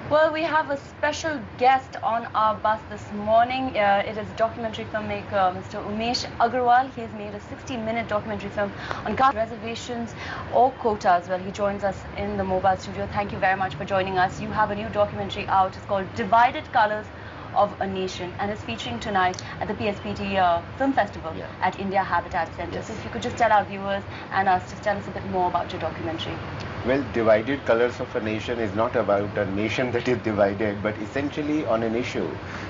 Well, we have a special guest on our bus this morning. It is documentary filmmaker Mr. Umesh Agarwal. He has made a 60-minute documentary film on caste reservations or quotas. Well, he joins us in the mobile studio. Thank you very much for joining us. You have a new documentary out. It's called Divided Colors of a Nation, and it's featuring tonight at the PSPT Film Festival at India Habitat Centre. Yes. So if you could just tell our viewers and us, just tell us a bit more about your documentary. Well, Divided Colors of a Nation is not about a nation that is divided, but essentially on an issue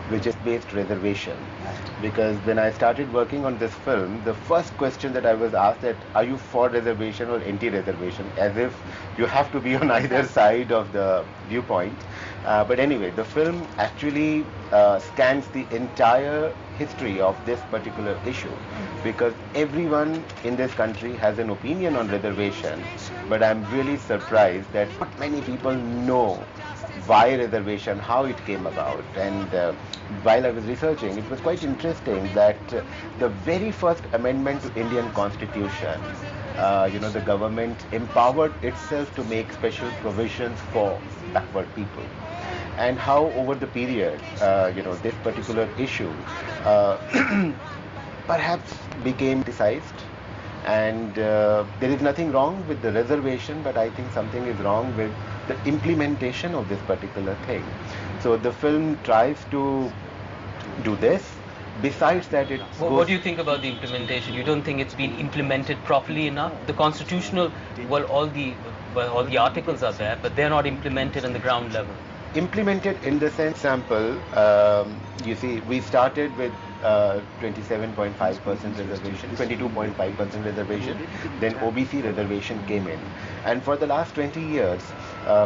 which is based reservation. Right. Because when I started working on this film, the first question that I was asked that, are you for reservation or anti-reservation? As if you have to be on either side of the viewpoint. But anyway, the film actually scans the entire history of this particular issue, because everyone in this country has an opinion on reservation, but I'm really surprised that not many people know why reservation, how it came about. And while I was researching, it was quite interesting that the very first amendment to Indian Constitution, the government empowered itself to make special provisions for backward people. And how over the period, this particular issue perhaps became decised. And there is nothing wrong with the reservation, but I think something is wrong with the implementation of this particular thing. So the film tries to do this. Besides that, What do you think about the implementation? You don't think it's been implemented properly enough? The constitutional, all the articles are there, but they're not implemented on the ground level. Implemented in the sense, sample, you see, we started with 27.5% reservation, 22.5% reservation, then OBC reservation came in. And for the last 20 years,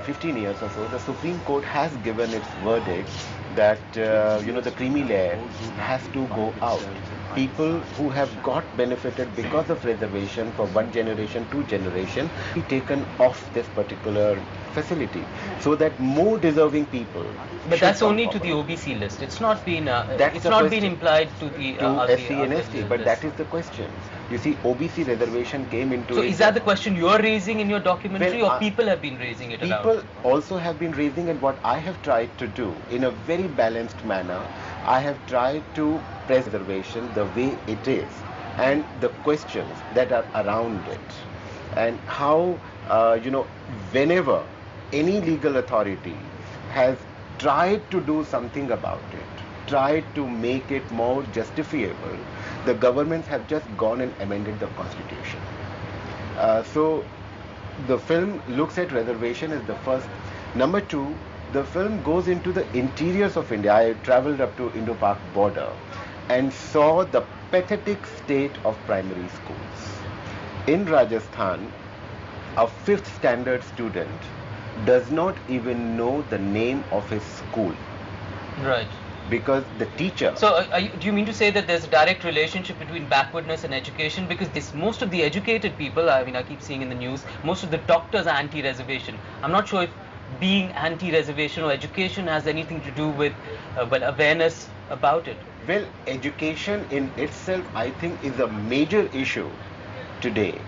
15 years or so, the Supreme Court has given its verdict that, the creamy layer has to go out. People who have got benefited because of reservation for one generation, two generation, be taken off this particular facility, so that more deserving people. But that's only to the OBC list. It's not been. It's not been implied to the SC and ST. But that is the question. You see, OBC reservation came into. So is that the question you are raising in your documentary, or people have been raising it? People also have been raising, and what I have tried to do in a very balanced manner, I have tried to press reservation the way it is, and the questions that are around it, and how whenever any legal authority has tried to do something about it, tried to make it more justifiable, the governments have just gone and amended the constitution. So the film looks at reservation as the first. Number two, the film goes into the interiors of India. I traveled up to Indo-Pak border and saw the pathetic state of primary schools. In Rajasthan, a 5th standard student does not even know the name of his school. Right. Because the teacher... So do you mean to say that there's a direct relationship between backwardness and education? Because most of the educated people, I keep seeing in the news, most of the doctors are anti-reservation. I'm not sure if being anti-reservation or education has anything to do with awareness about it. Well, education in itself, I think, is a major issue today.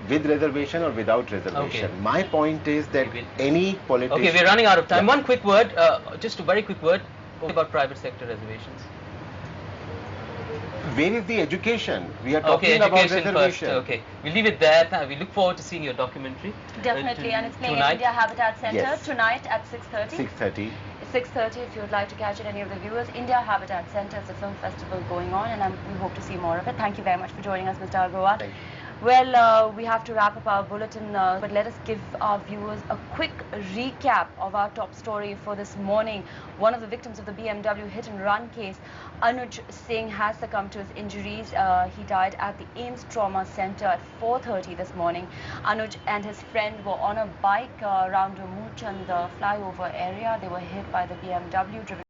With reservation or without reservation. Okay. My point is that any politician... Okay, we're running out of time. One quick word, just a very quick word about private sector reservations. Where is the education? We are talking about reservation. First. Okay, we'll leave it there. We look forward to seeing your documentary. Definitely, and it's playing at India Habitat Centre tonight at 6:30. 6:30. 6:30 if you would like to catch it, any of the viewers. India Habitat Centre is a film festival going on, and we hope to see more of it. Thank you very much for joining us, Mr. Agarwal. Thank you. Well, we have to wrap up our bulletin, but let us give our viewers a quick recap of our top story for this morning. One of the victims of the BMW hit-and-run case, Anuj Singh, has succumbed to his injuries. He died at the AIMS Trauma Center at 4:30 this morning. Anuj and his friend were on a bike around the Moochand flyover area. They were hit by the BMW driven